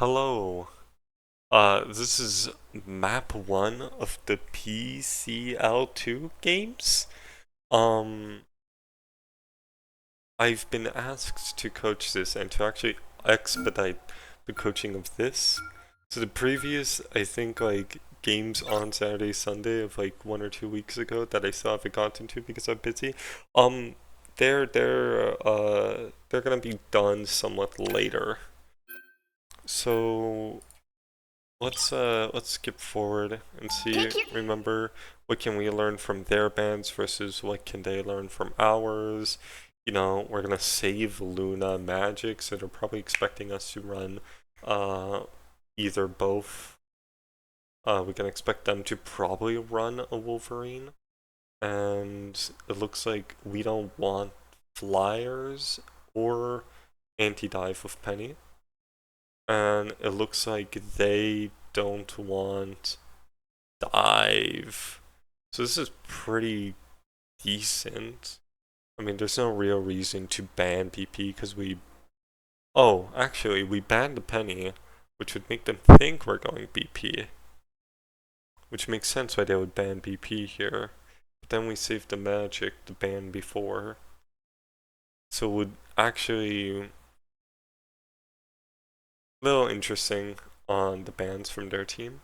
Hello. This is map 1 of the PCL2 games. Um, I've been asked to coach this and to actually expedite the coaching of this. So the previous, I think, like, games on Saturday, Sunday of like 1 or 2 weeks ago that I still haven't gotten to because I'm busy, um, they're gonna be done somewhat later. So let's skip forward and see. Remember, what can we learn from their bands versus what can they learn from ours? You know, we're gonna save Luna Magic, so they're probably expecting us to run uh either both. We can expect them to probably run a Wolverine, and it looks like we don't want flyers or anti-dive with Penny. And it looks like they don't want dive. So this is pretty decent. I mean, there's no real reason to ban BP because we... Oh, actually, we banned the penny, which would make them think we're going BP. Which makes sense why they would ban BP here. But then we saved the magic to ban before. So it would actually... a little interesting on the bans from their team.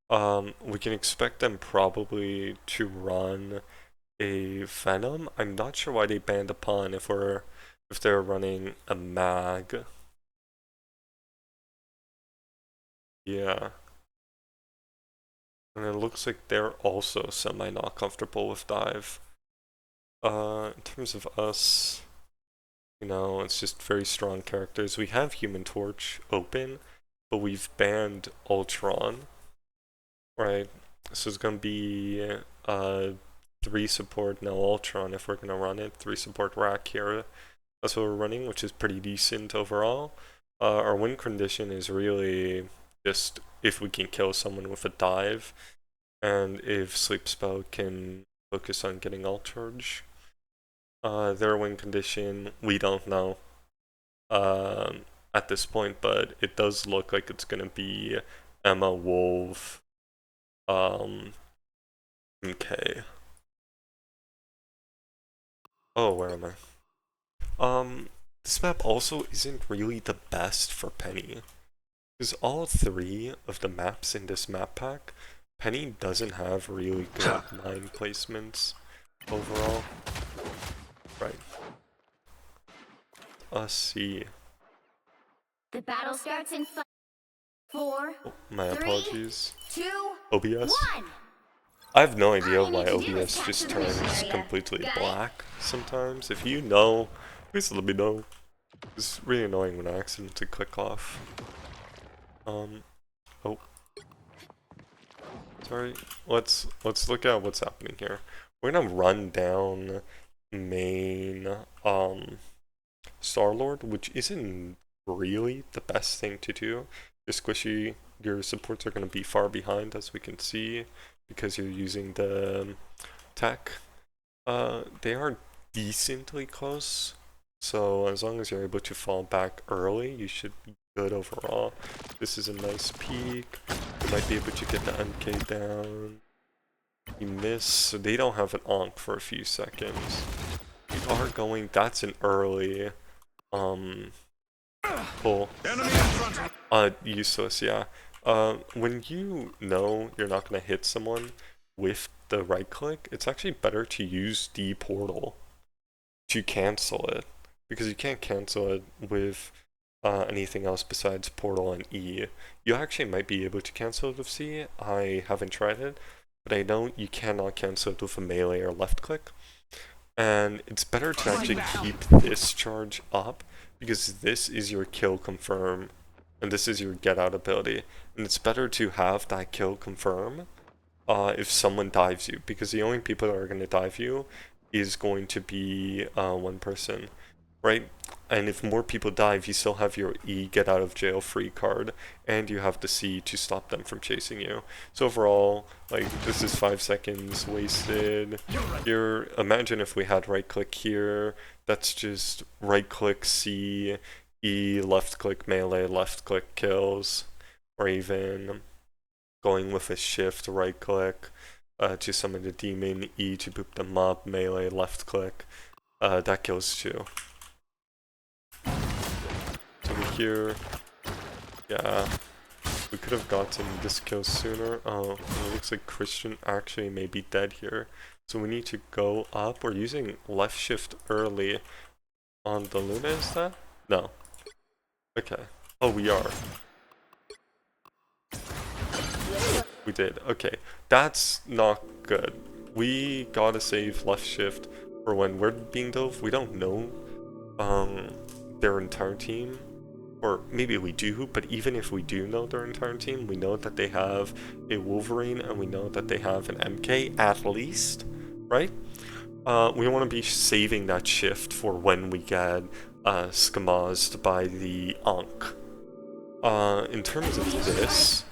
We can expect them probably to run a Venom. I'm not sure why they banned a pawn if they're running a mag. Yeah. And it looks like they're also semi not comfortable with dive. In terms of us, you know, it's just very strong characters. We have Human Torch open, but we've banned Ultron, right? So it's gonna be 3 support, no Ultron if we're gonna run it. 3 support rack here. That's what we're running, which is pretty decent overall. Our win condition is really just if we can kill someone with a dive, and if Sleep Spell can focus on getting Alt Charge. Their win condition, we don't know at this point, but it does look like it's gonna be Emma, Wolf, MK. Oh, where am I? This map also isn't really the best for Penny. Because all 3 of the maps in this map pack, Penny doesn't have really good mine placements overall. Right. Let's see. The battle starts in 5, 4, Oh, my 3, apologies. 2, OBS? 1. I have no idea All you why need to do is OBS just capture the mission turns area. completely Got it? black sometimes. If you know, please let me know. It's really annoying when I accidentally click off. Oh, sorry. Let's look at what's happening here. We're gonna run down main Star-Lord, which isn't really the best thing to do. Your squishy, your supports are gonna be far behind, as we can see, because you're using the tech. They are decently close, so as long as you're able to fall back early, you should be good overall. This is a nice peek. You might be able to get the MK down. You miss, so they don't have an onk for a few seconds. We are going, that's an early, pull. Useless, yeah. When you know you're not gonna hit someone with the right click, it's actually better to use the portal to cancel it, because you can't cancel it with anything else besides portal and E. You actually might be able to cancel it with C. I haven't tried it, but I know you cannot cancel it with a melee or left click. And it's better to actually keep this charge up, because this is your kill confirm, and this is your get out ability. And it's better to have that kill confirm if someone dives you, because the only people that are going to dive you is going to be 1 person, right? And if more people dive, you still have your E get out of jail free card, and you have the C to stop them from chasing you. So overall, like, this is 5 seconds wasted. Here, imagine if we had right click here, that's just right click C E, left click melee, left click kills, or even going with a shift, right click to summon the demon, E to boop the mob, melee, left click. That kills too. So over here, yeah, we could have gotten this kill sooner. Oh, it looks like Christian actually may be dead here. So we need to go up. We're using left shift early on the Luna, is that? No. Okay. Oh, we are. We did. Okay. That's not good. We gotta save left shift for when we're being dove. We don't know their entire team. Or maybe we do, but even if we do know their entire team, we know that they have a Wolverine and we know that they have an MK at least, right? We want to be saving that shift for when we get skamazed by the Ankh. In terms of this,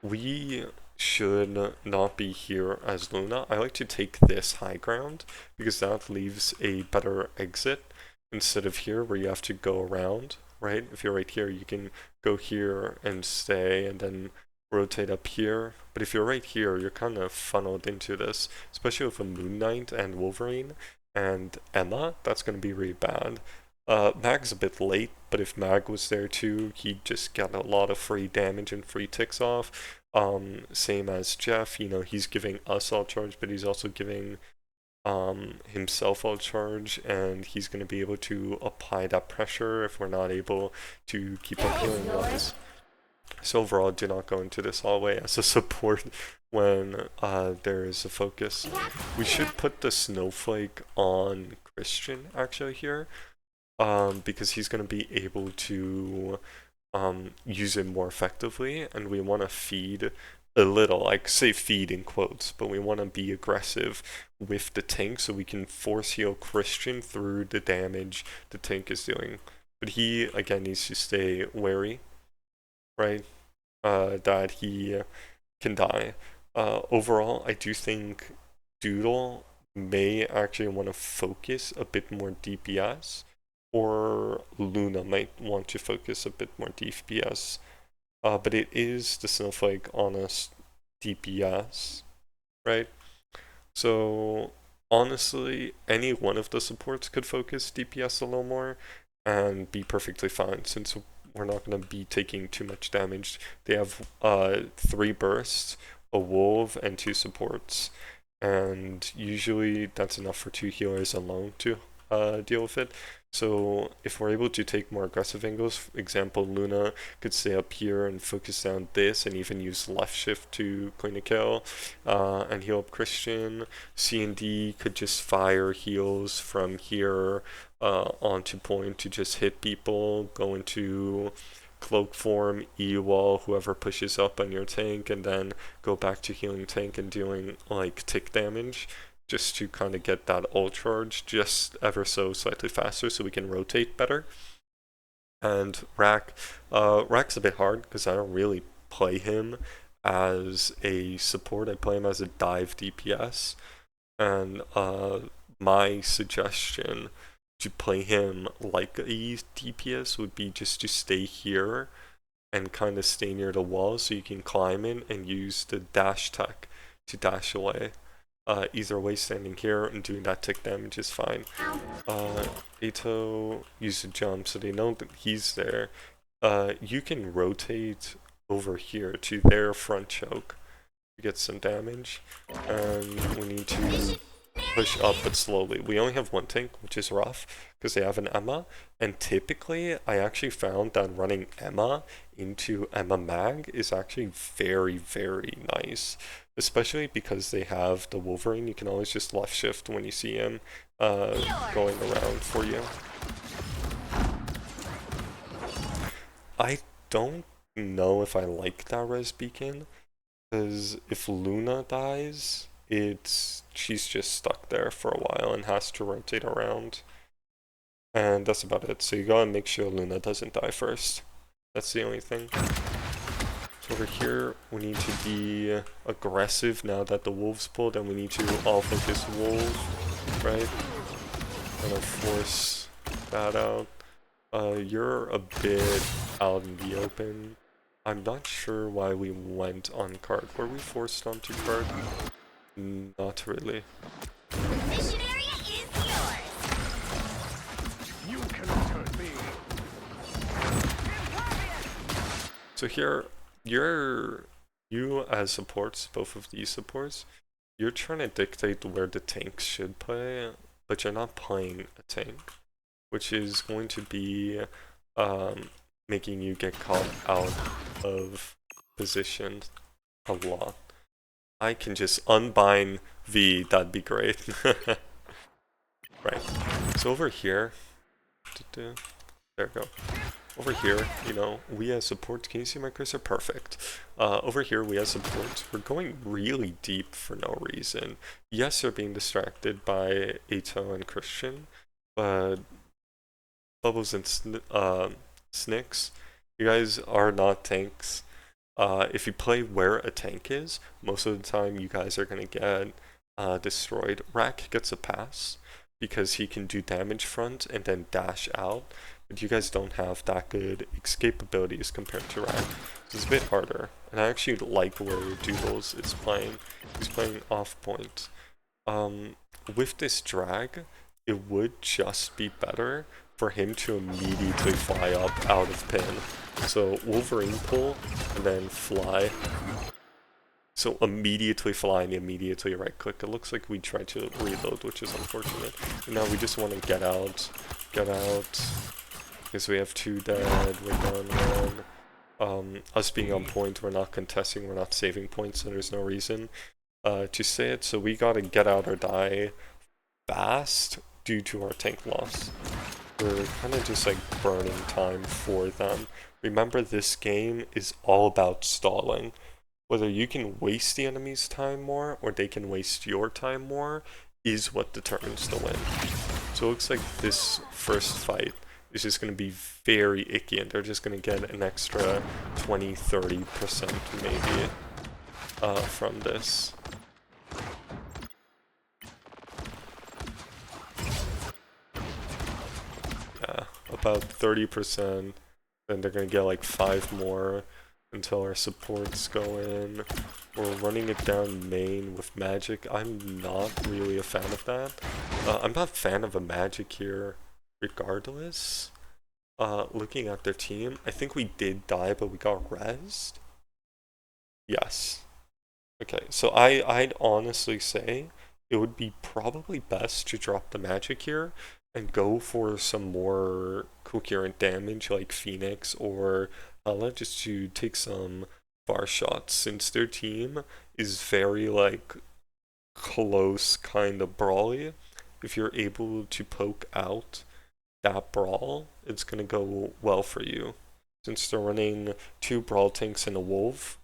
we should not be here as Luna. I like to take this high ground because that leaves a better exit instead of here where you have to go around, right? If you're right here, you can go here and stay and then rotate up here. But if you're right here, you're kind of funneled into this, especially with a Moon Knight and Wolverine and Emma. That's going to be really bad. Mag's a bit late, but if Mag was there too, he'd just get a lot of free damage and free ticks off. Same as Jeff, you know, he's giving us all charge, but he's also giving himself all charge, and he's going to be able to apply that pressure if we're not able to keep up healing wise. So overall, do not go into this hallway as a support when there is a focus. We should put the snowflake on Christian actually here. Because he's going to be able to use it more effectively, and we want to feed a little, like say feed in quotes, but we want to be aggressive with the tank so we can force heal Christian through the damage the tank is doing. But he, again, needs to stay wary, right? That he can die. Overall, I do think Doodle may actually want to focus a bit more DPS, or Luna might want to focus a bit more DPS. But it is the Snowflake honest DPS, right? So honestly, any one of the supports could focus DPS a little more and be perfectly fine since we're not going to be taking too much damage. They have 3 bursts, a wolf, and 2 supports. And usually that's enough for 2 healers alone to deal with it. So if we're able to take more aggressive angles, for example, Luna could stay up here and focus down this and even use left shift to clean a kill and heal up Christian. C and D could just fire heals from here onto point to just hit people, go into cloak form, E-wall, whoever pushes up on your tank, and then go back to healing tank and doing like tick damage just to kind of get that ult charge just ever so slightly faster so we can rotate better. And Rack's a bit hard because I don't really play him as a support. I play him as a dive DPS. And my suggestion to play him like a DPS would be just to stay here and kind of stay near the wall so you can climb in and use the dash tech to dash away. Either way, standing here and doing that tick damage is fine. Ato used a jump, so they know that he's there. You can rotate over here to their front choke to get some damage, and we need to push up but slowly. We only have 1 tank, which is rough because they have an Emma, and typically I actually found that running Emma into Emma Mag is actually very, very nice, especially because they have the Wolverine. You can always just left shift when you see him going around for you. I don't know if I like that res beacon, because if Luna dies, she's just stuck there for a while and has to rotate around. And that's about it. So you gotta make sure Luna doesn't die first. That's the only thing. So over here, we need to be aggressive now that the wolves pulled, and we need to all focus wolf, right? Gonna force that out. You're a bit out in the open. I'm not sure why we went on card. Were we forced onto card? Not really. Mission area is yours. You cannot hurt me. So here, you as supports, both of these supports, you're trying to dictate where the tanks should play, but you're not playing a tank, which is going to be making you get caught out of position a lot. I can just unbind V, that'd be great. Right. So over here, there we go. Over here, you know, we as support, can you see my cursor? Perfect. Over here, we as support, we're going really deep for no reason. Yes, they're being distracted by Ato and Christian, but Bubbles and Snicks, you guys are not tanks. If you play where a tank is, most of the time you guys are going to get destroyed. Rack gets a pass because he can do damage front and then dash out, but you guys don't have that good escape abilities compared to Rack. So it's a bit harder, and I actually like where Doodles is playing. He's playing off point. With this drag, it would just be better for him to immediately fly up out of pin. So Wolverine pull and then fly. So immediately fly and immediately right click. It looks like we tried to reload, which is unfortunate. And now we just want to get out. Because we have 2 dead, we're down 1. Us being on point, we're not contesting, we're not saving points, so there's no reason to say it. So we gotta get out or die fast due to our tank loss. We're kind of just like burning time for them. Remember, this game is all about stalling. Whether you can waste the enemy's time more or they can waste your time more is what determines the win. So it looks like this first fight is just going to be very icky and they're just going to get an extra 20-30% maybe from this. Yeah, about 30%. Then they're gonna get like 5 more until our supports go in. We're running it down main with magic. I'm not really a fan of that. I'm not a fan of a magic here regardless. Looking at their team, I think we did die, but we got rezzed. Yes. Okay, so I'd honestly say it would be probably best to drop the magic here and go for some more coherent damage like Phoenix or Hela just to take some far shots since their team is very like close kind of brawly. If you're able to poke out that brawl, it's gonna go well for you. Since they're running 2 brawl tanks and a wolf,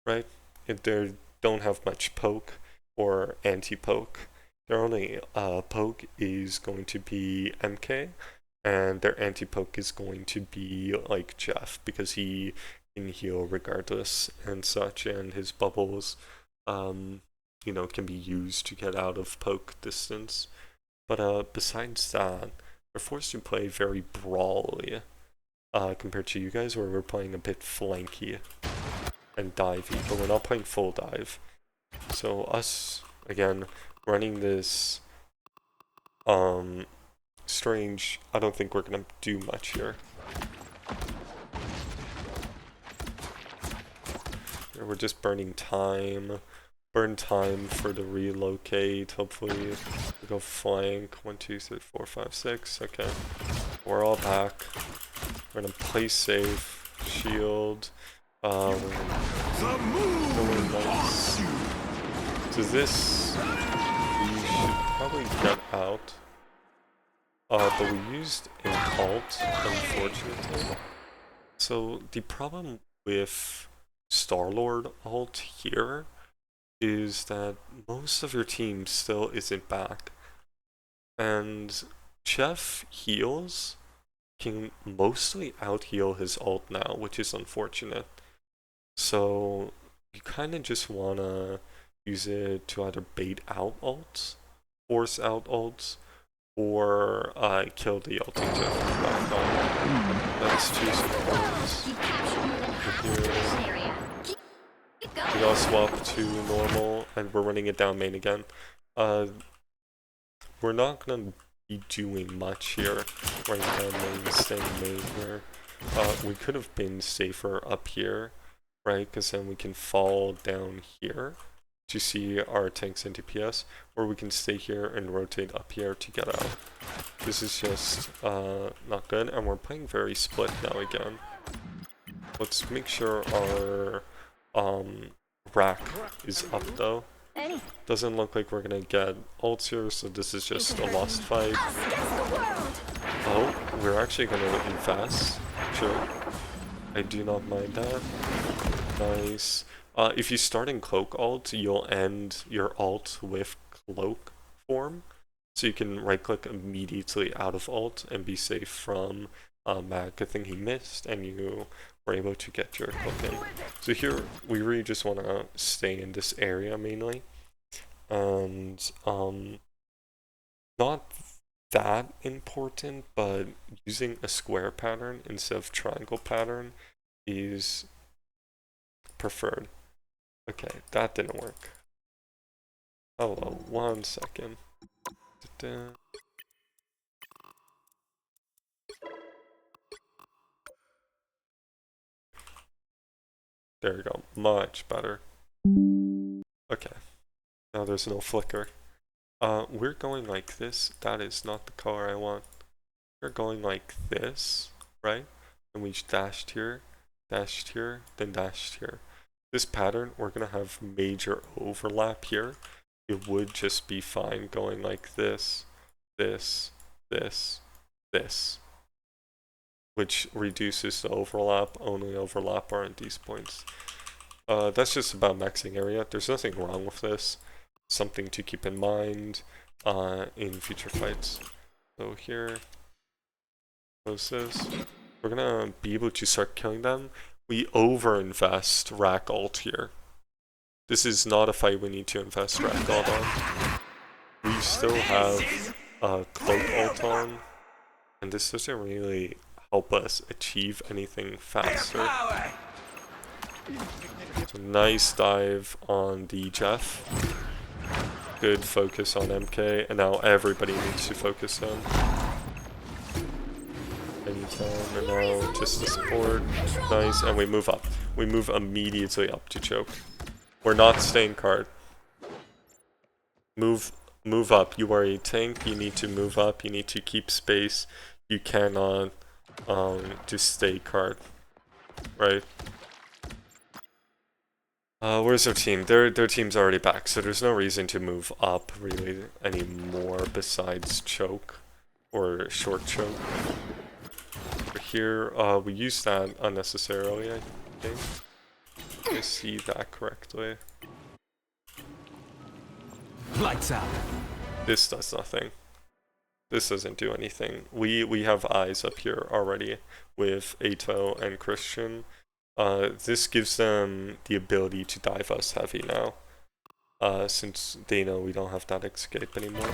right? If they don't have much poke or anti-poke, their only poke is going to be MK, and their anti-poke is going to be like Jeff because he can heal regardless and such, and his bubbles, you know, can be used to get out of poke distance. But besides that, they're forced to play very brawly compared to you guys, where we're playing a bit flanky and divey, but we're not playing full dive. So us, again, running this strange, I don't think we're gonna do much here. We're just burning time. Burn time for the relocate. Hopefully we go flank. 1, 2, 3, 4, 5, 6. Okay. We're all back. We're gonna play safe. Shield. We're gonna really nice. So this, we should probably get out. But we used an alt, unfortunately. So the problem with Star-Lord ult here is that most of your team still isn't back. And Chef heals can mostly out-heal his ult now, which is unfortunate. So you kind of just want to use it to either bait out ults, force out ults, or kill the ulti Jeff. That's two supports. You've captured more than half the Here. mission area. Keep going. We gotta swap to normal, and we're running it down main again. We're not gonna be doing much here. Right now, main, staying main here. We could have been safer up here, right? Because then we can fall down here to see our tanks and DPS, or we can stay here and rotate up here to get out. This is just not good, and we're playing very split now again. Let's make sure our rack is up though. Doesn't look like we're gonna get ults here, so this is just a lost fight. Oh, we're actually gonna invest. Sure. I do not mind that. Nice. If you start in cloak ult, you'll end your ult with cloak form. So you can right click immediately out of ult and be safe from Mag. Good thing he missed and you were able to get your hook in. So here we really just want to stay in this area mainly. And not that important, but using a square pattern instead of triangle pattern is preferred. Okay, that didn't work. Hello, 1 second. There we go, much better. Okay, now there's no flicker. We're going like this. That is not the color I want. We're going like this, right? And we dashed here, then dashed here. This pattern, we're gonna have major overlap here. It would just be fine going like this, this, which reduces the overlap. Only overlap are at these points. That's just about maxing area. There's nothing wrong with this. Something to keep in mind in future fights. So here, close this. We're gonna be able to start killing them. We over-invest rack ult here. This is not a fight we need to invest rack ult on. We still have cloak ult on, and this doesn't really help us achieve anything faster. So nice dive on the Jeff. Good focus on MK, and now everybody needs to focus him. Anytime, and now just the support. Nice, and we move up. We move immediately up to choke. We're not staying card. Move up. You are a tank, you need to move up, you need to keep space. You cannot just stay card. Right? Where's their team? Their team's already back, so there's no reason to move up really anymore besides choke or short choke. Over here, we use that unnecessarily, I think. I see that correctly. Lights out. This does nothing. This doesn't do anything. We have eyes up here already with Ato and Christian. This gives them the ability to dive us heavy now, since they know we don't have that escape anymore.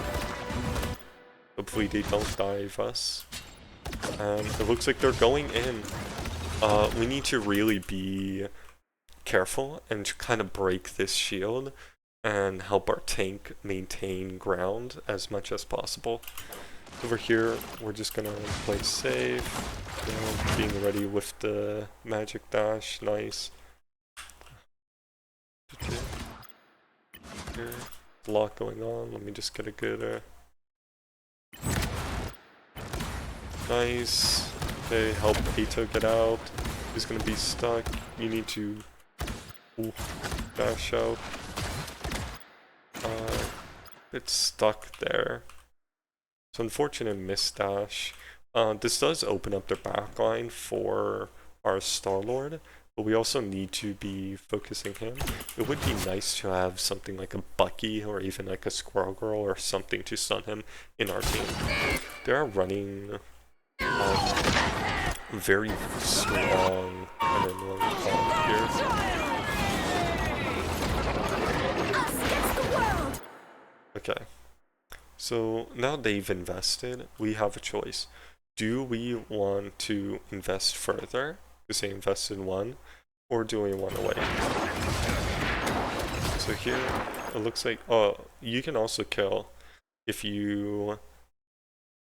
Hopefully they don't dive us. And it looks like they're going in. We need to really be careful and kind of break this shield and help our tank maintain ground as much as possible. Over here, we're just gonna play safe, you know, being ready with the magic dash. Nice. Okay. Here, a lot going on. Let me just get a good. Nice. Okay, help Ato get out. He's gonna be stuck. You need to dash out. It's stuck there. So unfortunate miss dash. This does open up the backline for our Star-Lord, but we also need to be focusing him. It would be nice to have something like a Bucky or even like a Squirrel Girl or something to stun him in our team. They are running very strong and then here. Okay. So now they've invested, we have a choice. Do we want to invest further, because they invested one, or do we want to wait? So here, it looks like, oh, you can also kill if you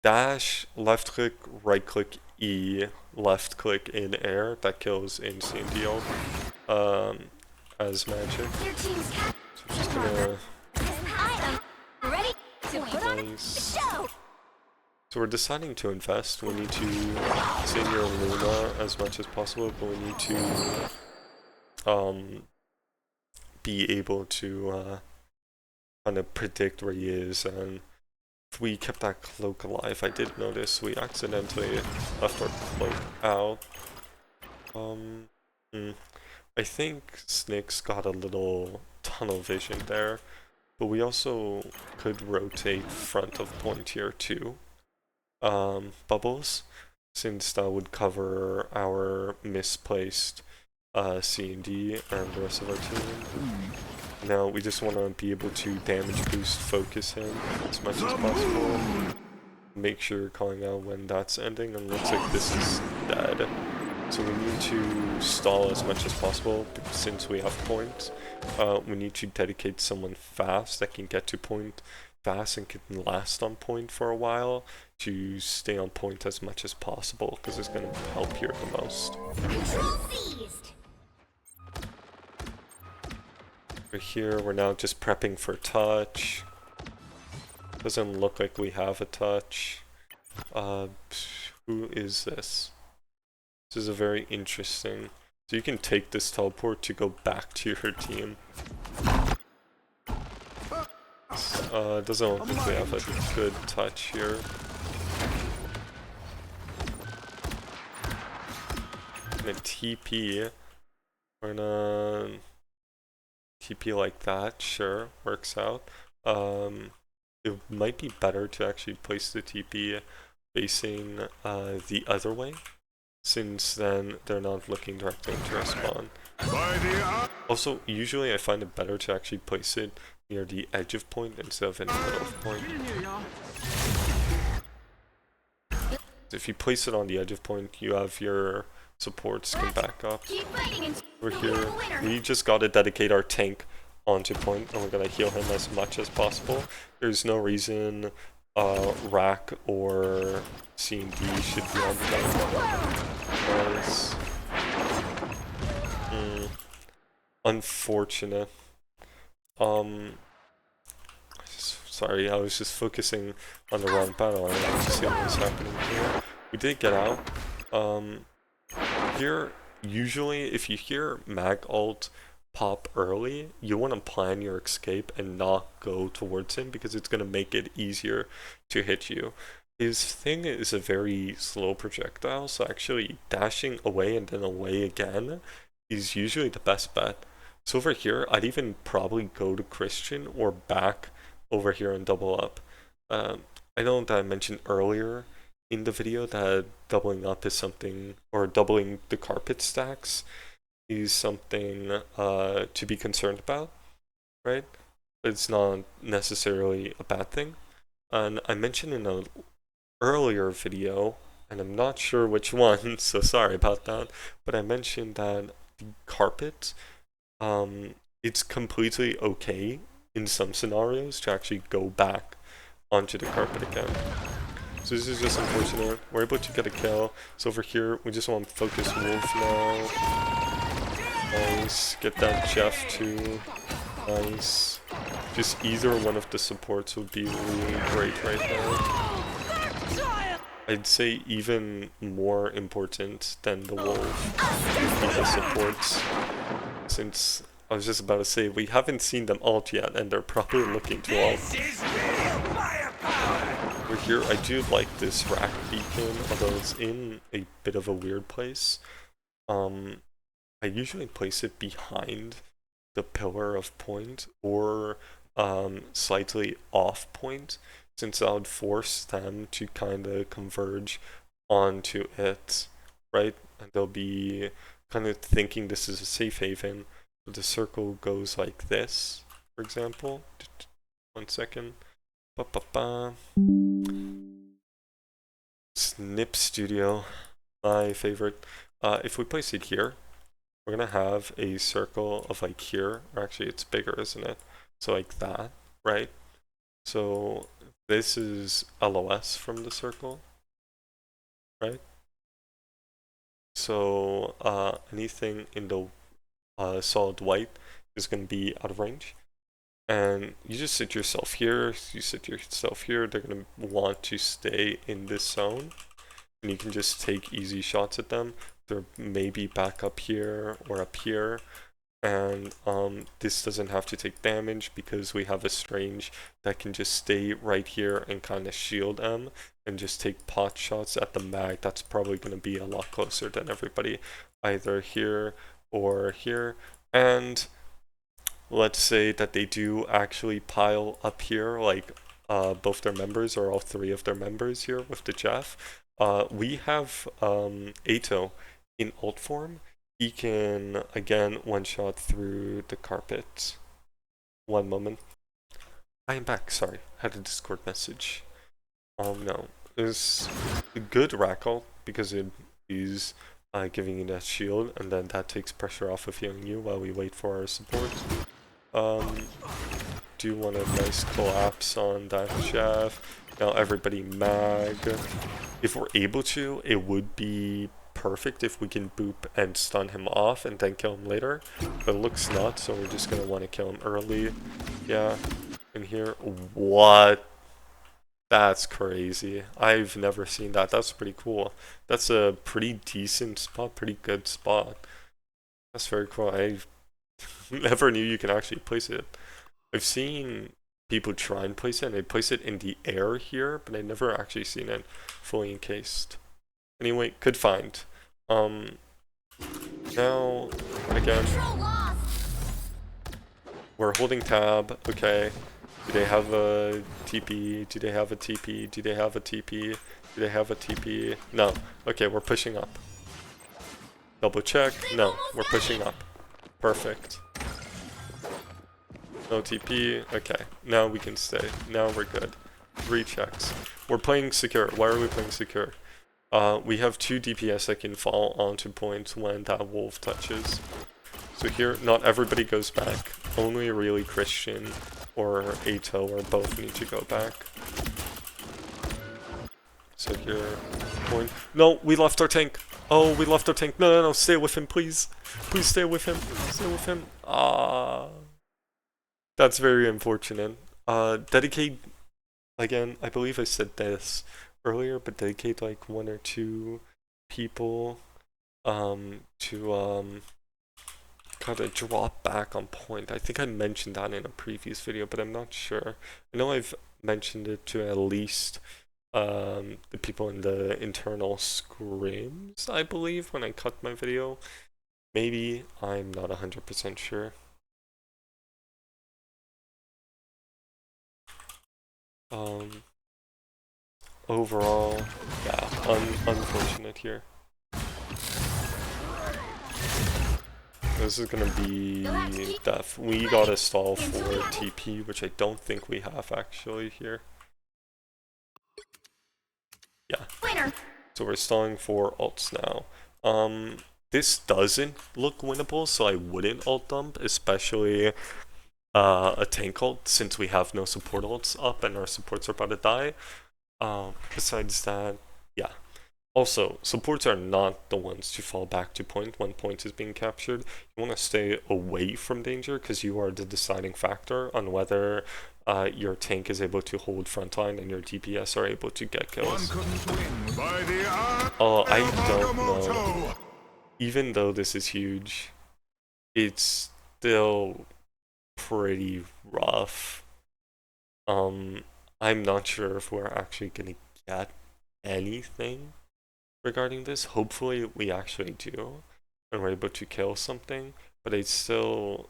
dash, left click, right click E, left click in air, that kills in CND as magic. Your team's So I'm just gonna, I am ready to put on the nice. show. So we're deciding to invest. We need to senior Luna as much as possible, but we need to be able to kind of predict where he is. And if we kept that cloak alive, I did notice we accidentally left our cloak out. I think Snake's got a little tunnel vision there, but we also could rotate front of point here too. Bubbles, since that would cover our misplaced C and D and the rest of our team. Now we just want to be able to damage boost focus him as much as possible. Make sure you're calling out when that's ending, and looks like this is dead. So we need to stall as much as possible, because since we have point, we need to dedicate someone fast that can get to point fast and can last on point for a while to stay on point as much as possible, because it's going to help here the most. Control seized. Over here, we're now just prepping for touch. Doesn't look like we have a touch. Who is this? This is a very interesting. So you can take this teleport to go back to your team. Doesn't look like we have a good touch here. And a TP. We're gonna TP like that, sure, works out. It might be better to actually place the TP facing the other way, since then they're not looking directly into our spawn. Also, usually I find it better to actually place it near the edge of point instead of in the middle of point. If you place it on the edge of point, you have your supports can back up. Over here, we just gotta dedicate our tank onto point, and we're gonna heal him as much as possible. There's no reason Rack or C&D should be on the because unfortunate. Sorry, I was just focusing on the wrong battle. I didn't see what was happening here. We did get out. Here, usually, if you hear mag ult pop early, you want to plan your escape and not go towards him, because it's going to make it easier to hit you. His thing is a very slow projectile, so actually dashing away and then away again is usually the best bet. So over here, I'd even probably go to Christian or back over here and double up. I know that I mentioned earlier in the video that doubling up is something, or doubling the carpet stacks is something to be concerned about, right? But it's not necessarily a bad thing. And I mentioned in an earlier video, and I'm not sure which one, so sorry about that, but I mentioned that the carpet, it's completely okay in some scenarios to actually go back onto the carpet again. So this is just unfortunate. We're able to get a kill. So over here, we just want to focus Wolf now. Nice. Get that Jeff too. Nice. Just either one of the supports would be really great right now. I'd say even more important than the Wolf would be the supports, since I was just about to say we haven't seen them ult yet, and they're probably looking to ult. Over here, I do like this rack beacon, although it's in a bit of a weird place. I usually place it behind the pillar of point, or slightly off point, since that would force them to kind of converge onto it, right? And they'll be kind of thinking this is a safe haven. So the circle goes like this, for example. 1 second. Ba-ba-ba. Snip Studio, my favorite. If we place it here, we're gonna have a circle of like here, or actually it's bigger, isn't it? So like that, right? So this is LOS from the circle, right? So anything in the solid white is going to be out of range. And you just sit yourself here, you sit yourself here, they're going to want to stay in this zone. And you can just take easy shots at them. They're maybe back up here or up here. And this doesn't have to take damage because we have a strange that can just stay right here and kind of shield them and just take pot shots at the mag. That's probably going to be a lot closer than everybody, either here or here. And let's say that they do actually pile up here, like both their members or all three of their members here with the Jeff. We have Ato in ult form. He can, again, one-shot through the carpet. One moment. I am back, sorry. Had a Discord message. No. It was a good rack ult because it is giving you that shield, and then that takes pressure off of healing you while we wait for our support. Do want a nice collapse on that Jeff. Now everybody mag. If we're able to, it would be perfect if we can boop and stun him off and then kill him later, but it looks not, so we're just gonna want to kill him early. Yeah, in here. What? That's crazy. I've never seen that. That's pretty cool. That's a pretty decent spot, pretty good spot. That's very cool. I never knew you can actually place it. I've seen people try and place it, and they place it in the air here, but I've never actually seen it fully encased. Anyway, could find. Now, again, we're holding tab, okay. Do they have a TP? Do they have a TP? Do they have a TP? Do they have a TP? No. Okay, we're pushing up. Double check. No, we're pushing up. Perfect. No TP. Okay, now we can stay. Now we're good. 3 checks. We're playing secure. Why are we playing secure? We have 2 DPS that can fall onto points when that wolf touches. So here, not everybody goes back. Only really Christian or Ato or both need to go back. So here, point. No, we left our tank. Oh, we left our tank. No, no, no, stay with him, please. Please stay with him. Stay with him. That's very unfortunate. Dedicate, again, I believe I said this earlier, but dedicate like 1 or 2 people to kind of drop back on point. I think I mentioned that in a previous video, but I'm not sure. I know I've mentioned it to at least the people in the internal scrims, I believe, when I cut my video. Maybe, I'm not 100% sure. Overall, yeah, unfortunate here. This is gonna be def. We gotta stall for TP, which I don't think we have actually here. Yeah. So we're stalling for ults now. This doesn't look winnable, so I wouldn't ult dump, especially a tank ult, since we have no support ults up and our supports are about to die. Besides that, yeah. Also, supports are not the ones to fall back to point when point is being captured. You want to stay away from danger because you are the deciding factor on whether your tank is able to hold frontline and your DPS are able to get kills. Oh, I don't know. Even though this is huge, it's still pretty rough. I'm not sure if we're actually gonna get anything regarding this. Hopefully we actually do and we're able to kill something, but I still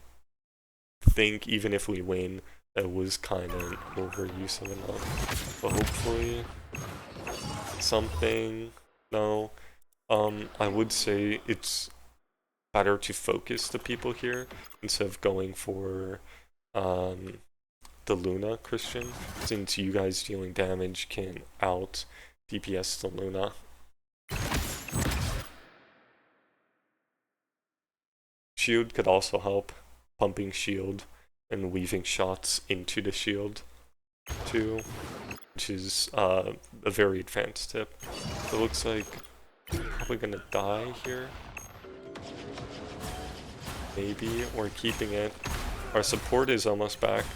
think even if we win, that was kind of overuse of enough. But hopefully something. No. I would say it's better to focus the people here instead of going for the Luna, Christian, since you guys dealing damage can out DPS the Luna. Shield could also help, pumping shield and weaving shots into the shield too, which is a very advanced tip. It looks like probably gonna die here. Maybe we're keeping it. Our support is almost back.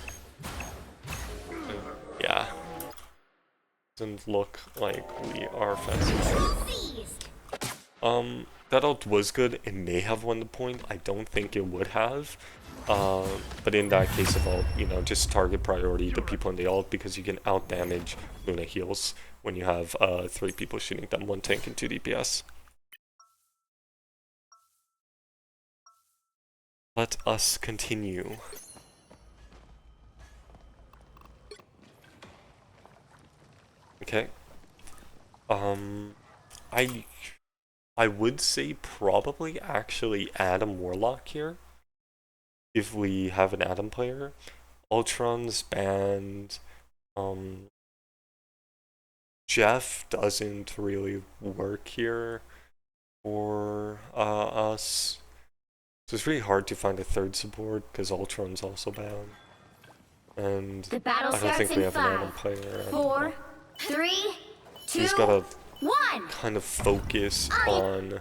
Yeah. Doesn't look like we are fast. That ult was good. It may have won the point. I don't think it would have. But in that case of ult, you know, just target priority the people in the ult because you can out damage Luna heals when you have 3 people shooting them, 1 tank and 2 DPS. Let us continue. Okay. I would say probably actually Adam Warlock here. If we have an Adam player. Ultron's banned. Jeff doesn't really work here for us. So it's really hard to find a third support because Ultron's also banned. And The battle I don't think we starts have in an Adam 5, player. 4, 3, 2, He's gotta 1. kind of focus on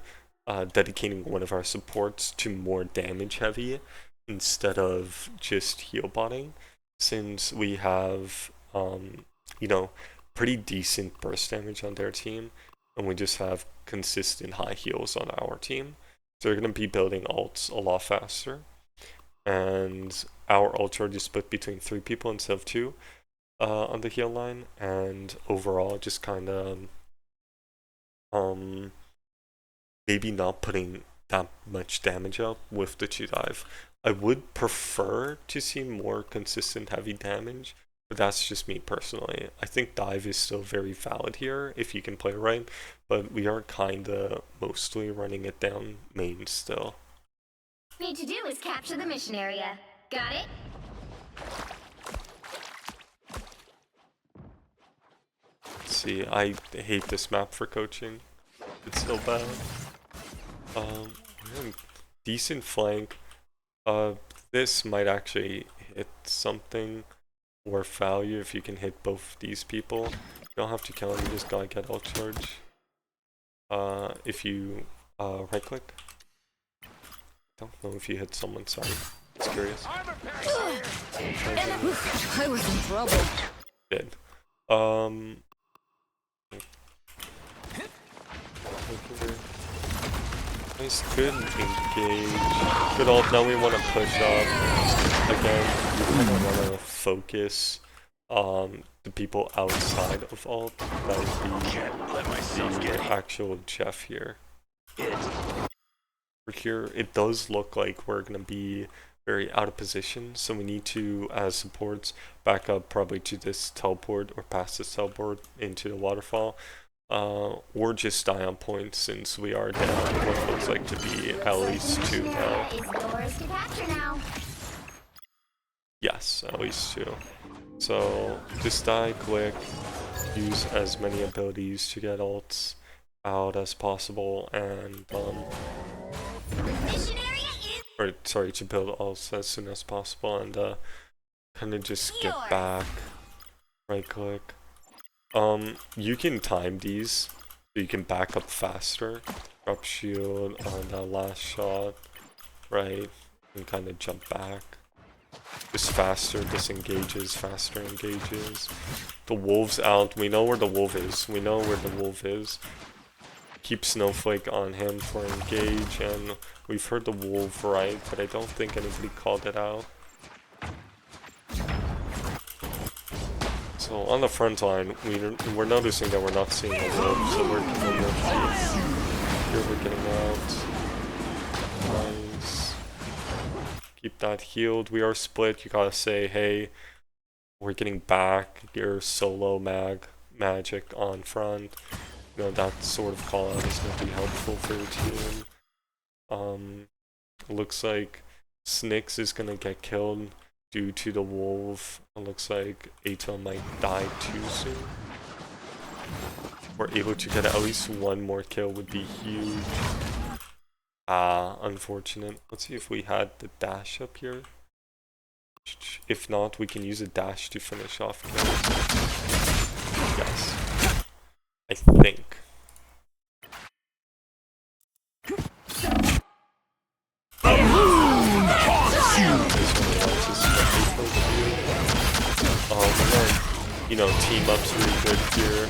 dedicating one of our supports to more damage heavy instead of just heal botting, since we have you know, pretty decent burst damage on their team and we just have consistent high heals on our team. So they're going to be building ults a lot faster, and our ult charge is split between 3 people instead of 2 on the heal line, and overall just kind of maybe not putting that much damage up with the 2 dive. I would prefer to see more consistent heavy damage, but that's just me personally. I think dive is still very valid here if you can play right, but we are kinda mostly running it down main still. Need to do is capture the mission area. Got it? Let's see, I hate this map for coaching. It's so bad. We're in decent flank. This might actually hit something worth value if you can hit both these people. You don't have to kill them, you just gotta get ult charge. If you right click. Don't know if you hit someone, sorry. Just curious. I was in trouble. Did. Nice, good engage. Good ult, now we want to push up. Again, we kind of want to focus on the people outside of ult. That would be the actual Jeff here. For here, it does look like we're going to be very out of position, so we need to, as supports, back up probably to this teleport or past this teleport into the waterfall. Or just die on point since we are down what looks like to be at least 2 now. Yes, at least 2. So just die quick, use as many abilities to get ults out as possible, and or sorry, to build ults as soon as possible, and kind of just get back, right click. You can time these, so you can back up faster, drop shield on that last shot, right, and kind of jump back. Just faster disengages, faster engages. The wolf's out, we know where the wolf is, Keep Snowflake on him for engage, and we've heard the wolf right, but I don't think anybody called it out. So on the front line, we're noticing that we're not seeing a wolf, so we're here we're getting out. Nice. Keep that healed. We are split. You gotta say, hey, we're getting back. Your solo magic on front. You know, that sort of call out is gonna be helpful for your team. It looks like Snicks is gonna get killed. due to the wolf, it looks like Ato might die too soon. If we're able to get at least one more kill would be huge. Unfortunate. Let's see if we had the dash up here. If not, we can use a dash to finish off kills. Yes. I think. You know, team up's really good here.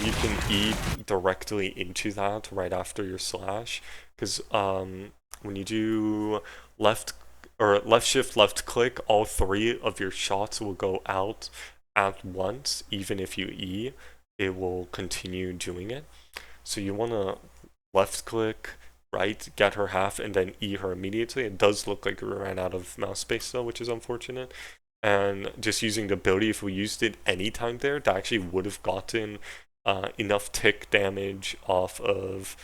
You can E directly into that right after your slash, because when you do left shift left click, all three of your shots will go out at once. Even if you E, it will continue doing it. So you want to left click, right, get her half, and then E her immediately. It does look like we ran out of mouse space though, which is unfortunate. And just using the ability, if we used it anytime there, that actually would have gotten enough tick damage off of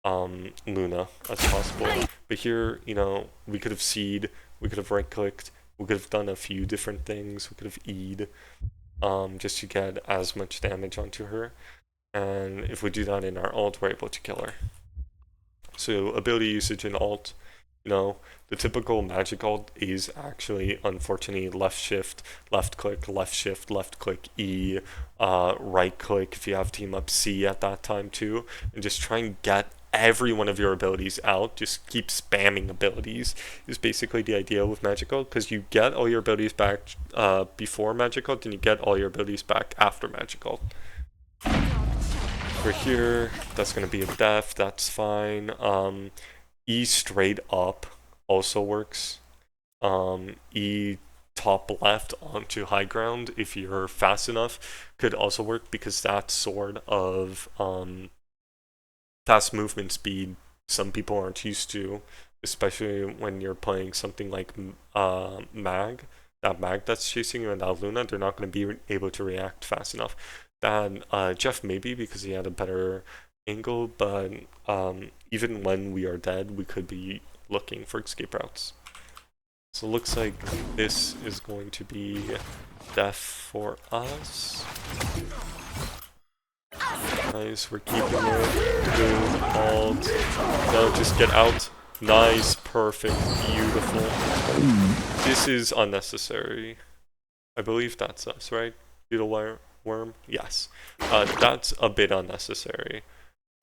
Luna as possible. But here, you know, we could have C'd, we could have right-clicked, we could have done a few different things, we could have E'd just to get as much damage onto her. And if we do that in our ult, we're able to kill her. So ability usage in ult, you know, the typical magic ult is actually, unfortunately, left shift, left click, left shift, left click, E, right click if you have team up C at that time too, and just try and get every one of your abilities out. Just keep spamming abilities is basically the idea with magic ult, because you get all your abilities back before magic ult, and you get all your abilities back after magic ult. For here, that's going to be a def, that's fine. E straight up also works. E top left onto high ground, if you're fast enough, could also work, because that sort of fast movement speed some people aren't used to, especially when you're playing something like Mag. That Mag that's chasing you and that Luna, they're not going to be able to react fast enough. Then Jeff maybe, because he had a better angle, but even when we are dead, we could be looking for escape routes. So it looks like this is going to be death for us. Nice, we're keeping it. Good, alt. No, just get out. Nice, perfect, beautiful. This is unnecessary. I believe that's us, right? Beetle worm? Yes. That's a bit unnecessary.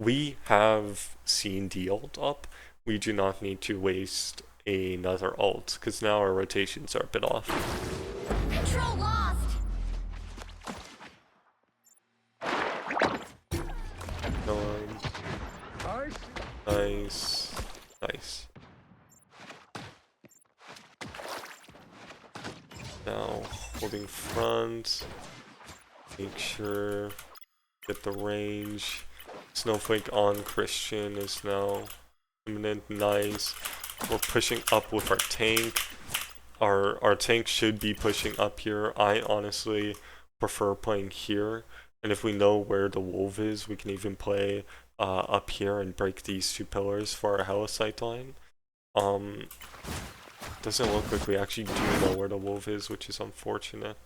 We have seen the ult up. We do not need to waste another ult, because now our rotations are a bit off. Control lost. Nice. Nice. Now, holding front. Make sure, get the range. Snowflake on Christian is now imminent. Nice. We're pushing up with our tank. Our tank should be pushing up here. I honestly prefer playing here. And if we know where the wolf is, we can even play up here and break these two pillars for our Helicite line. Doesn't look like we actually do know where the wolf is, which is unfortunate.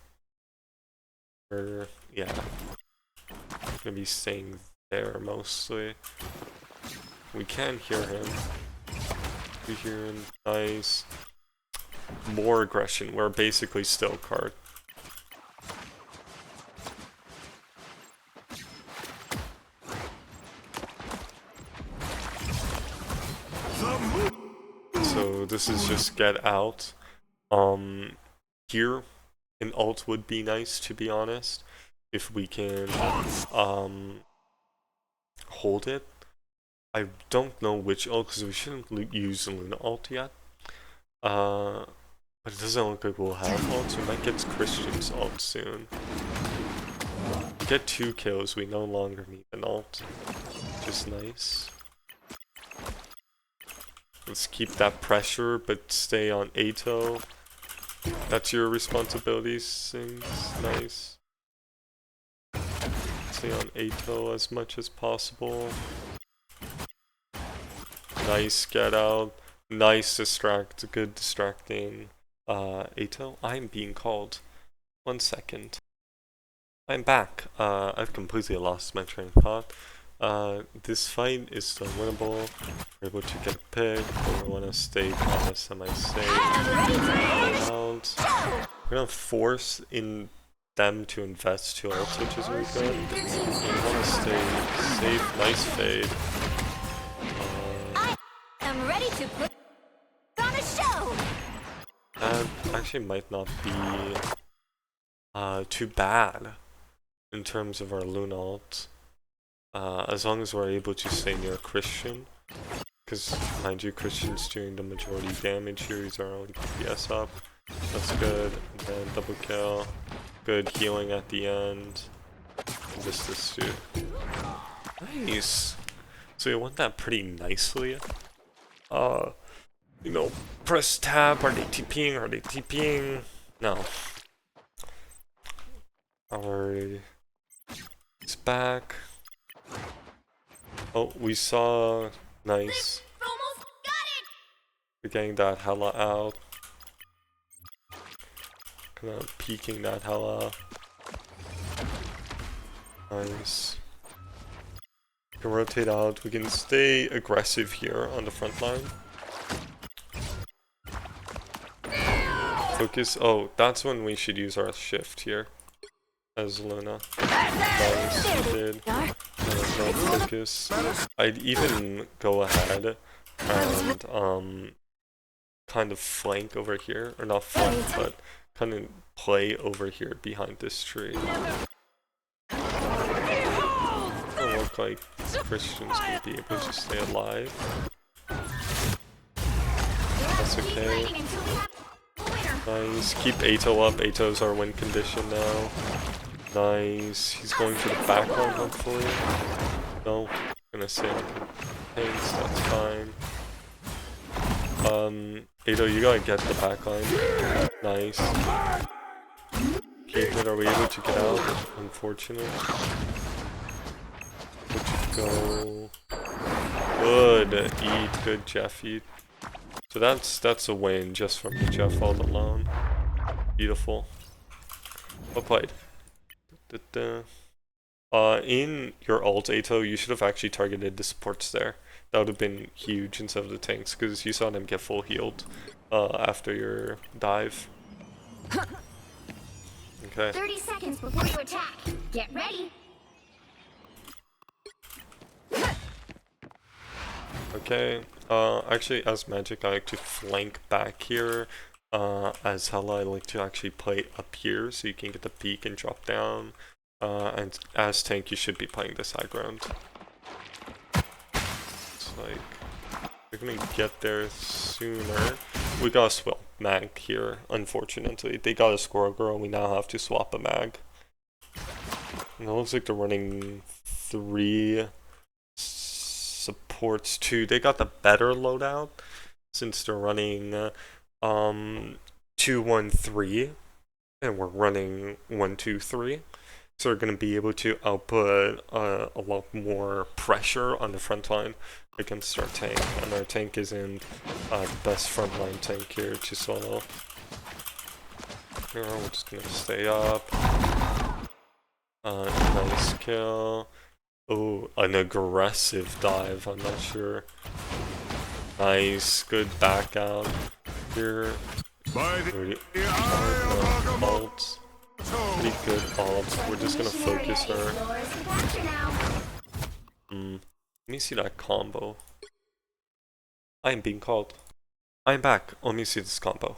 Yeah, gonna be staying there mostly. We can hear him. We hear him. Nice. More aggression. We're basically still card. So this is just get out. Here an ult would be nice, to be honest, if we can hold it. I don't know which ult, because we shouldn't use the Luna ult yet. But it doesn't look like we'll have ults. We might get Christian's ult soon. We get 2 kills, we no longer need an ult, which is nice. Let's keep that pressure, but stay on Ato. That's your responsibility, Sings. Nice. Stay on Ato as much as possible. Nice get out. Nice distract. Good distracting. Ato, I'm being called. 1 second. I'm back. I've completely lost my train of thought. This fight is still winnable. We're able to get a pick, but we want to stay kind of semi-safe. Out. We're gonna force in them to invest 2 ults, which is really good. We want to stay safe. Nice fade. I'm ready to put on a show. That actually might not be too bad in terms of our Luna ult. As long as we're able to stay near Christian. Because, mind you, Christian's doing the majority damage here. He's our only DPS up. That's good. And then double kill. Good healing at the end. And just this dude. Nice. So we won that pretty nicely. You know, press tab. Are they TPing? Are they TPing? No. Alright. He's back. Oh, we saw. Nice. Almost got it. We're getting that hella out. Kind of peeking that hella. Nice. We can rotate out. We can stay aggressive here on the front line. Focus. Oh, that's when we should use our shift here. As Luna. Nice, we did. No focus. I'd even go ahead and kind of flank over here, or not flank, but kind of play over here behind this tree. Doesn't look like Christian's gonna be able to stay alive. That's okay. Nice. Keep Ato up. Ato's our win condition now. Nice. He's going for the back line, hopefully. No. Gonna sit tanks, that's fine. Ato, you gotta get the back line. Nice. Okay, good. Are we able to get out? Unfortunate. Would you go? Good. Eat. Good, Jeff. Eat. So that's a win just from the Jeff ult alone. Beautiful. Well played. In your ult, Ato, you should have actually targeted the supports there. That would have been huge instead of the tanks, because you saw them get full healed after your dive. Okay. 30 seconds before you attack. Get ready. Okay. Actually, as Magic, I like to flank back here. As Hella, I like to actually play up here so you can get the peek and drop down. And as tank, you should be playing this high ground. It's like we're gonna get there sooner. We got a swap mag here, unfortunately. They got a score girl, and we now have to swap a mag. And it looks like they're running 3 supports too. They got the better loadout since they're running 2-1-3, and we're running 1-2-3. So we're going to be able to output a lot more pressure on the front line against our tank. And our tank isn't the best frontline tank here to solo. Here, we're just going to stay up. Nice kill. Oh, an aggressive dive, I'm not sure. Nice, good back out. Here. Ult. Pretty good ult. We're just gonna focus her. Let me see that combo. I am being called. I am back. Let me see this combo.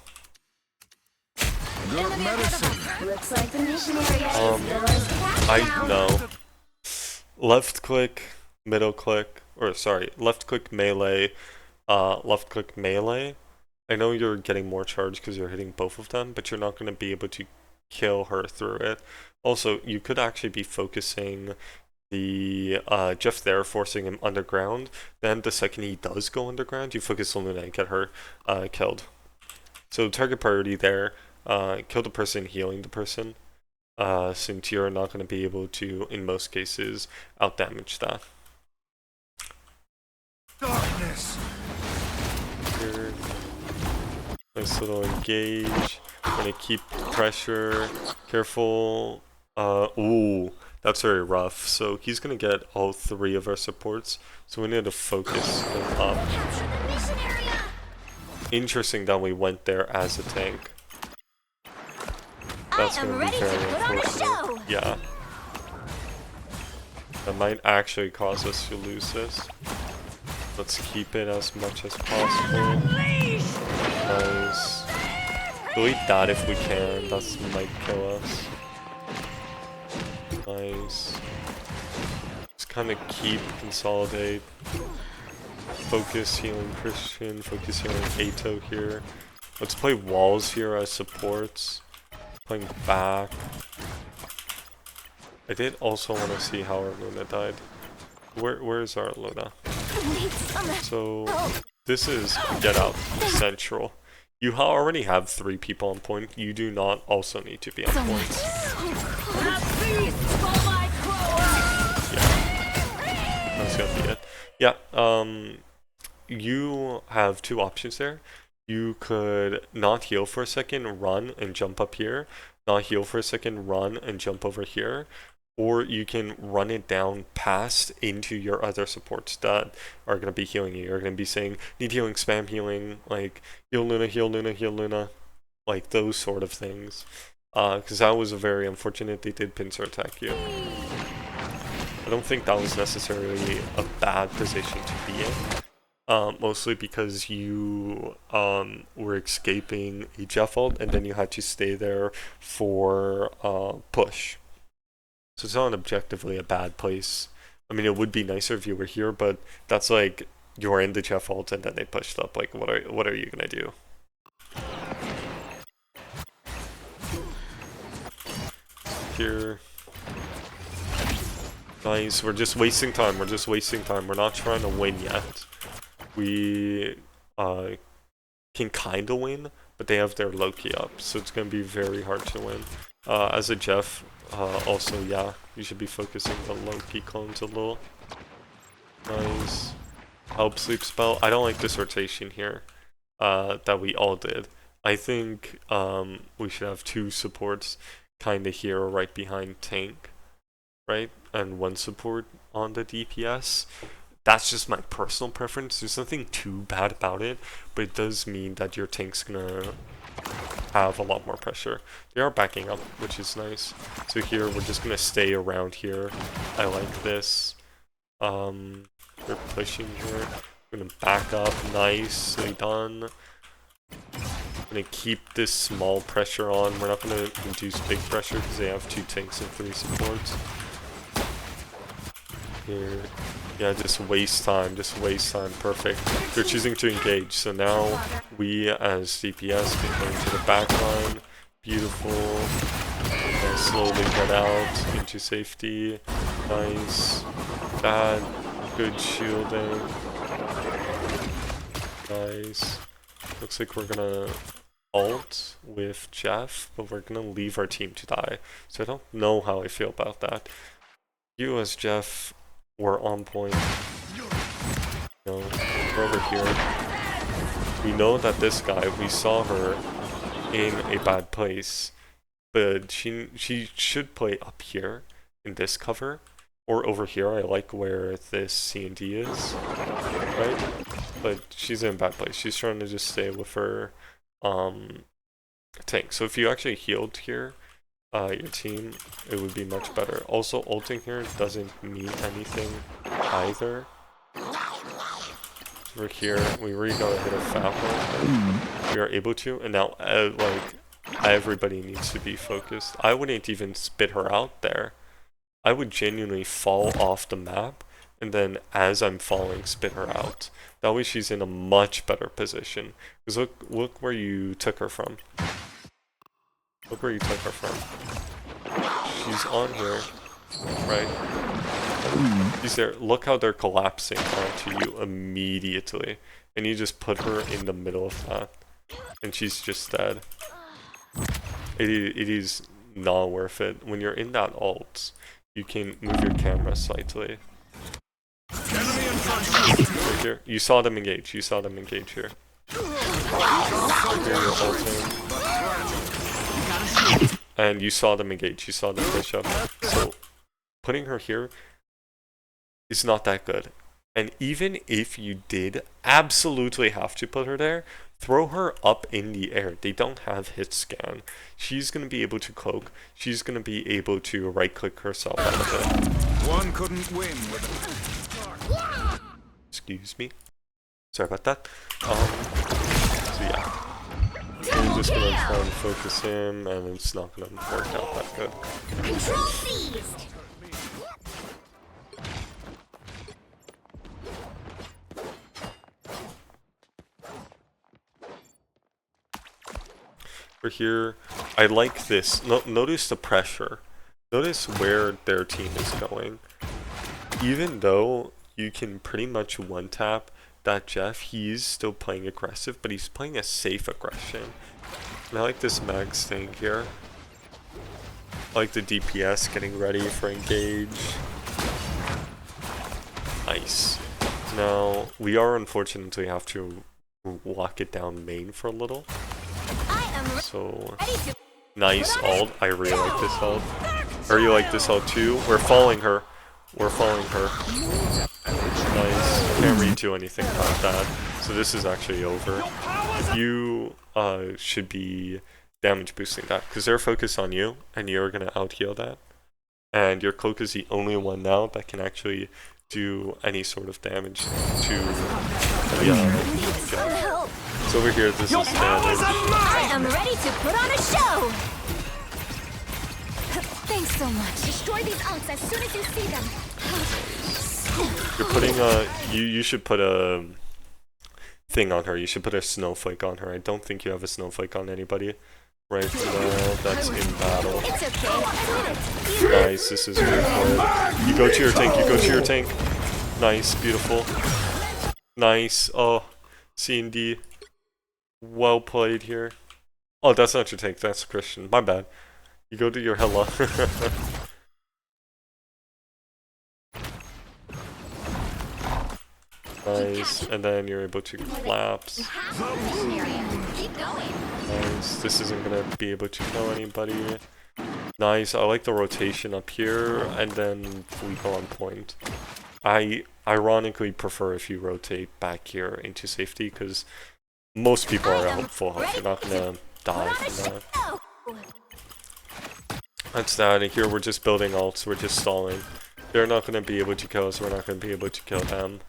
Good medicine. Looks like the mission area I know. Left click, middle click, or sorry, left click melee, left click melee. I know you're getting more charge because you're hitting both of them, but you're not going to be able to kill her through it. Also, you could actually be focusing the Jeff there, forcing him underground. Then the second he does go underground, you focus on Luna and get her killed. So target priority there, kill the person, healing the person. Since you're not going to be able to, in most cases, outdamage that. Darkness. Here. Nice little engage. Gonna keep pressure. Careful. Ooh, that's very rough. So he's gonna get all 3 of our supports. So we need to focus him up. Capture the mission area. Interesting that we went there as a tank. That's I am gonna be ready to very put on a unfortunate. show. Yeah. That might actually cause us to lose this. Let's keep it as much as possible. Nice. Delete that if we can. That might kill us. Nice. Just kind of keep, consolidate. Focus healing Christian. Focus healing Ato here. Let's play walls here as supports. Playing back. I did also want to see how our Luna died. Where's our Luna? So this is get out central. You already have 3 people on point. You do not also need to be on point. Yeah, that's gonna be it. Yeah. You have 2 options there. You could not heal for a second, run and jump up here. Not heal for a second, run and jump over here. Or you can run it down past into your other supports that are going to be healing you. You're going to be saying, need healing, spam healing, like heal Luna, heal Luna, heal Luna. Like those sort of things. Because that was very unfortunate. They did pincer attack you. I don't think that was necessarily a bad position to be in. Mostly because you were escaping a Jeff ult and then you had to stay there for push. So it's not objectively a bad place. I mean, it would be nicer if you were here, but that's like you're in the Jeff ult and then they pushed up. Like, what are you gonna do? Here. Nice. We're just wasting time. We're just wasting time. We're not trying to win yet. We can kind of win, but they have their Loki up, so it's gonna be very hard to win. As a Jeff. Also, yeah, you should be focusing the low-key clones a little. Nice. Help sleep spell. I don't like this rotation here that we all did. I think we should have 2 supports kind of here or right behind tank, right? And 1 support on the DPS. That's just my personal preference. There's nothing too bad about it, but it does mean that your tank's gonna have a lot more pressure. They are backing up, which is nice. So here we're just gonna stay around here. I like this. We're pushing here. We're gonna back up. Nicely done. Gonna keep this small pressure on. We're not gonna induce big pressure because they have 2 tanks and 3 supports. Here. Yeah, just waste time, perfect. They're choosing to engage, so now we as DPS can go into the back line. Beautiful. And slowly run out into safety. Nice. Bad. Good shielding. Nice. Looks like we're gonna ult with Jeff, but we're gonna leave our team to die. So I don't know how I feel about that. You as Jeff were on point. No, we're over here. We know that this guy, we saw her in a bad place, but she should play up here in this cover or over here. I like where this C&D is, right? But she's in a bad place. She's trying to just stay with her tank. So if you actually healed here, your team, it would be much better. Also, ulting here doesn't mean anything either. We're here, we really gotta hit a Falcon. We are able to, and now, like, everybody needs to be focused. I wouldn't even spit her out there. I would genuinely fall off the map, and then as I'm falling, spit her out. That way she's in a much better position. Because look where you took her from. Look where you took her from. She's on here, right? She's there. Look how they're collapsing onto you immediately. And you just put her in the middle of that. And she's just dead. It is not worth it. When you're in that ult, you can move your camera slightly. Right here. You saw them engage. You saw them engage here. Here you're ulting. And you saw them engage, you saw them push up. So putting her here is not that good. And even if you did absolutely have to put her there, throw her up in the air. They don't have hit scan. She's going to be able to cloak. She's going to be able to right click herself out of it. One couldn't win with it. Excuse me. Sorry about that. So yeah. We're just going to try and focus him, and it's not going to work out that good. Control seized. For here, I like this. Notice the pressure. Notice where their team is going. Even though you can pretty much one-tap that Jeff, he's still playing aggressive, but he's playing a safe aggression. And I like this Max thing here. I like the DPS getting ready for engage. Nice. Now, we are unfortunately have to lock it down main for a little. So, nice ult. I really like this ult. I really like this ult too. We're following her. We're following her. Nice. Can't read to anything about that. So this is actually over. You should be damage boosting that because they're focused on you and you're going to out heal that. And your cloak is the only one now that can actually do any sort of damage to Jeff. So over here, this is damage. I am ready to put on a show. Thanks so much. Destroy these unks as soon as you see them. You're putting a... You should put a thing on her. You should put a snowflake on her. I don't think you have a snowflake on anybody right now that's in battle. It's okay. Nice, this is really good. You go to your tank, you go to your tank. Nice, beautiful. Nice. Oh, C&D. Well played here. Oh, that's not your tank, that's Christian. My bad. You go to your Hella. Nice, and then you're able to collapse. Nice, this isn't gonna be able to kill anybody. Nice, I like the rotation up here, and then we go on point. I ironically prefer if you rotate back here into safety, because most people are out full health. You're not gonna die from that. That's that, and here we're just building ults, we're just stalling. They're not gonna be able to kill us, we're not gonna be able to kill them.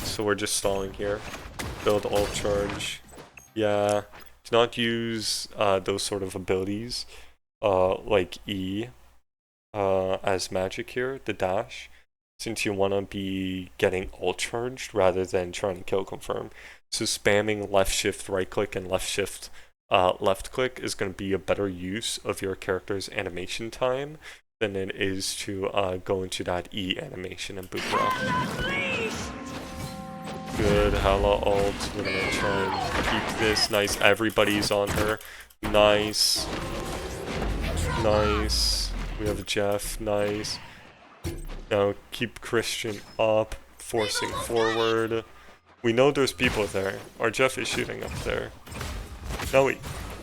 So we're just stalling here. Build ult charge. Yeah, do not use those sort of abilities, like E, as magic here, the dash, since you want to be getting ult charged rather than trying to kill confirm. So spamming left shift right click and left shift left click is going to be a better use of your character's animation time than it is to go into that E animation and boot up. Good, Hala ult. We're gonna try and keep this. Nice, everybody's on her. Nice. Nice. We have Jeff, nice. Now keep Christian up, forcing forward. We know there's people there. Our Jeff is shooting up there. Now we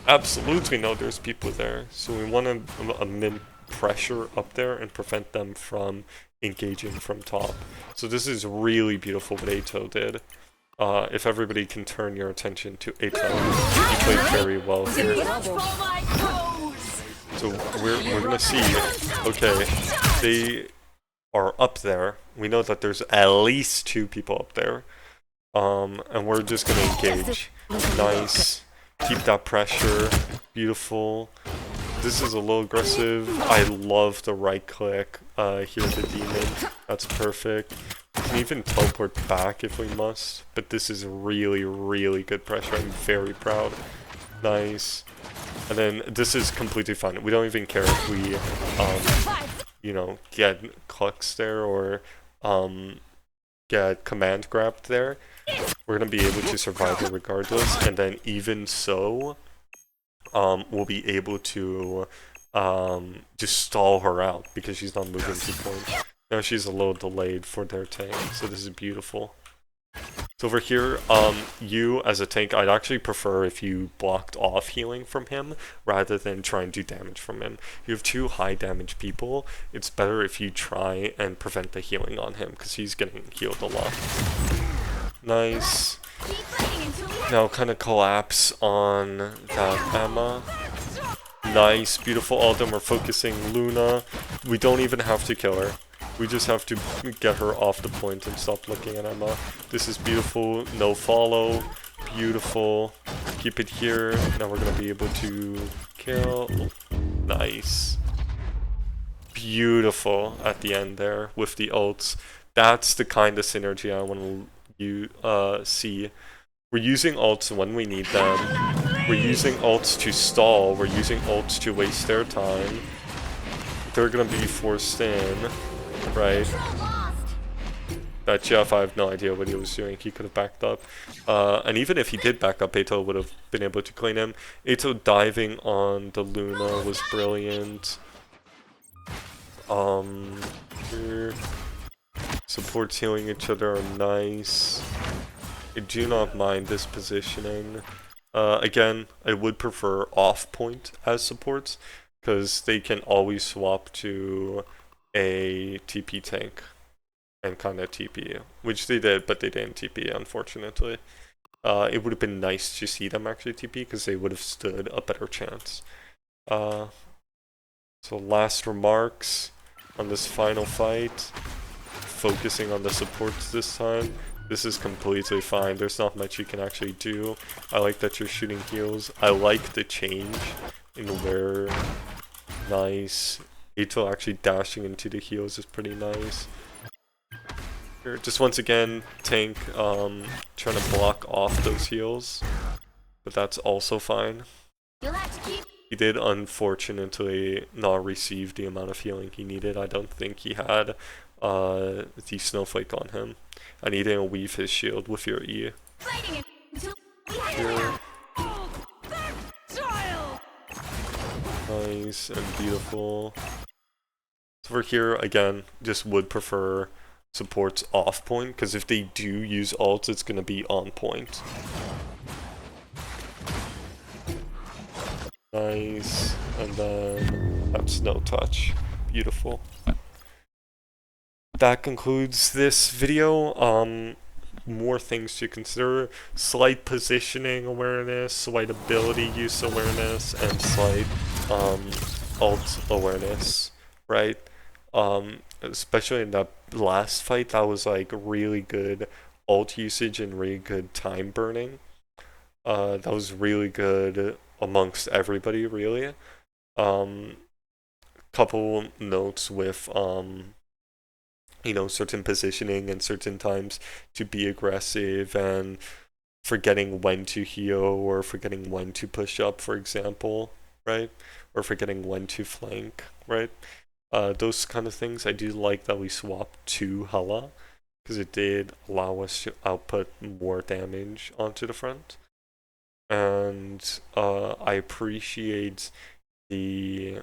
absolutely know there's people there. So we want to min pressure up there and prevent them from engaging from top. So this is really beautiful what Ato did. If everybody can turn your attention to Ato, he played very well here. So we're gonna see, okay, they are up there. We know that there's at least 2 people up there. And we're just gonna engage. Nice. Keep that pressure. Beautiful. This is a little aggressive. I love the right click here, the demon. That's perfect. We can even teleport back if we must. But this is really, really good pressure. I'm very proud. Nice. And then this is completely fine. We don't even care if we, you know, get clucks there or get command grabbed there. We're going to be able to survive it regardless. And then even so, we'll be able to just stall her out because she's not moving 2 points. Now she's a little delayed for their tank, so this is beautiful. So over here, you as a tank, I'd actually prefer if you blocked off healing from him rather than try and do damage from him. You have two high damage people. It's better if you try and prevent the healing on him because he's getting healed a lot. Nice. Now kind of collapse on that Emma. Nice, beautiful ult, and we're focusing Luna. We don't even have to kill her. We just have to get her off the point and stop looking at Emma. This is beautiful. No follow. Beautiful. Keep it here. Now we're going to be able to kill. Nice. Beautiful at the end there with the ults. That's the kind of synergy I want to see. We're using ults when we need them. We're using ults to stall. We're using ults to waste their time. They're going to be forced in. Right. That Jeff, I have no idea what he was doing. He could have backed up. And even if he did back up, Ato would have been able to clean him. Ato diving on the Luna was brilliant. Here. Supports healing each other are nice. I do not mind this positioning. Again, I would prefer off point as supports, because they can always swap to a TP tank and kind of TP, which they did, but they didn't TP, unfortunately. It would have been nice to see them actually TP because they would have stood a better chance. So last remarks on this final fight, focusing on the supports this time. This is completely fine. There's not much you can actually do. I like that you're shooting heals. I like the change in where nice. Ato actually dashing into the heals is pretty nice. Here, just once again, tank trying to block off those heals, but that's also fine. He did unfortunately not receive the amount of healing he needed. I don't think he had the snowflake on him. I need to weave his shield with your E. Here. Nice and beautiful. So for here, again, just would prefer supports off point, because if they do use ults, it's going to be on point. Nice. And then that's no touch. Beautiful. That concludes this video. More things to consider: slight positioning awareness, slight ability use awareness, and slight ult awareness, right? Especially in that last fight, that was like really good ult usage and really good time burning. That was really good amongst everybody, really. Couple notes with you know, certain positioning and certain times to be aggressive and forgetting when to heal or forgetting when to push up, for example, right? Or forgetting when to flank, right? Those kind of things. I do like that we swapped to Hela, because it did allow us to output more damage onto the front. And I appreciate the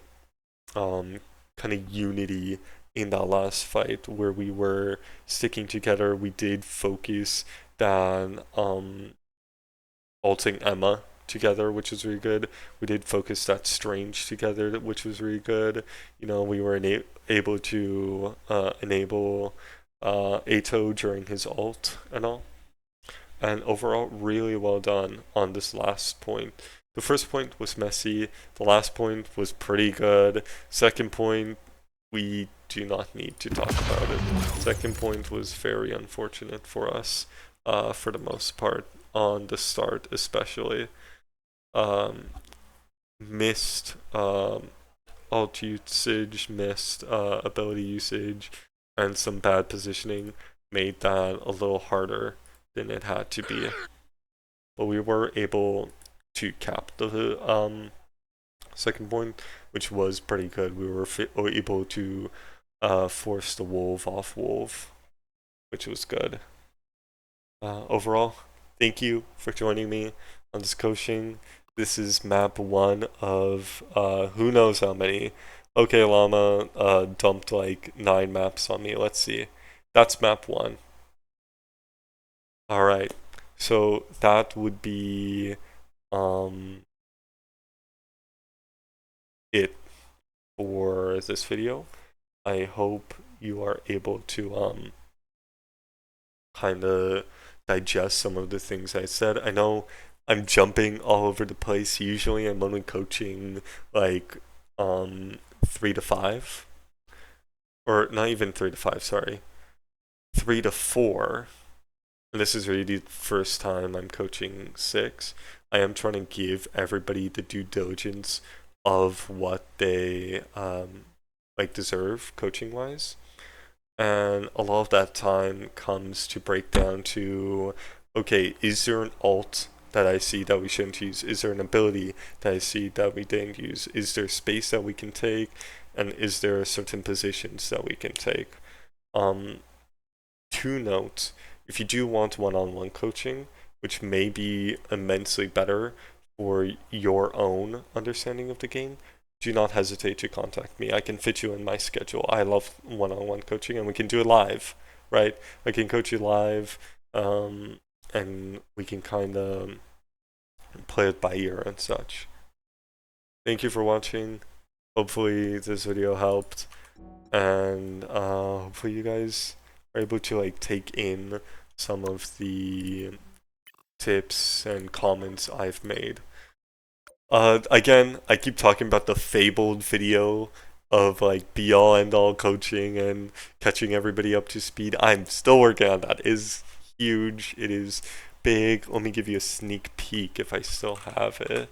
kind of unity in that last fight where we were sticking together. We did focus that ulting Emma together, which was really good. We did focus that Strange together, which was really good. You know, we were able to enable Ato during his ult and all. And overall, really well done on this last point. The first point was messy. The last point was pretty good. Second point, we do not need to talk about it. Second point was very unfortunate for us, for the most part, on the start especially. Missed ult usage, missed ability usage, and some bad positioning made that a little harder than it had to be. But we were able to cap the second point, which was pretty good. We were able to force the wolf off wolf, which was good. Overall, thank you for joining me on this coaching. This is map 1 of who knows how many. Okay, Llama dumped like 9 maps on me. Let's see. That's map 1. Alright, so that would be um, it for this video. I hope you are able to kind of digest some of the things I said. I know I'm jumping all over the place. Usually I'm only coaching like 3 to 5, or not even 3 to 5, sorry, 3 to 4. And this is really the first time I'm coaching 6. I am trying to give everybody the due diligence of what they like deserve coaching wise. And a lot of that time comes to break down to, okay, is there an alt that I see that we shouldn't use? Is there an ability that I see that we didn't use? Is there space that we can take? And is there certain positions that we can take? Um, to note, if you do want one-on-one coaching, which may be immensely better for your own understanding of the game, do not hesitate to contact me. I can fit you in my schedule. I love one-on-one coaching, and we can do it live, right? I can coach you live, and we can kind of play it by ear and such. Thank you for watching. Hopefully this video helped, and hopefully you guys are able to like take in some of the tips and comments I've made. Again, I keep talking about the fabled video of like be all end all coaching and catching everybody up to speed. I'm still working on that. It is huge. It is big. Let me give you a sneak peek if I still have it.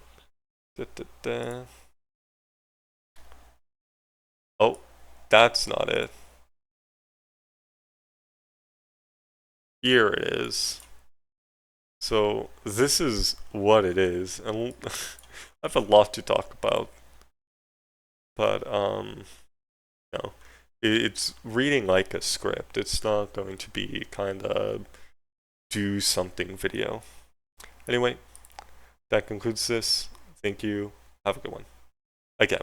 Da, da, da. Oh, that's not it. Here it is. So this is what it is, and I have a lot to talk about, but no, it's reading like a script. It's not going to be kind of do something video. Anyway, that concludes this. Thank you. Have a good one. Again.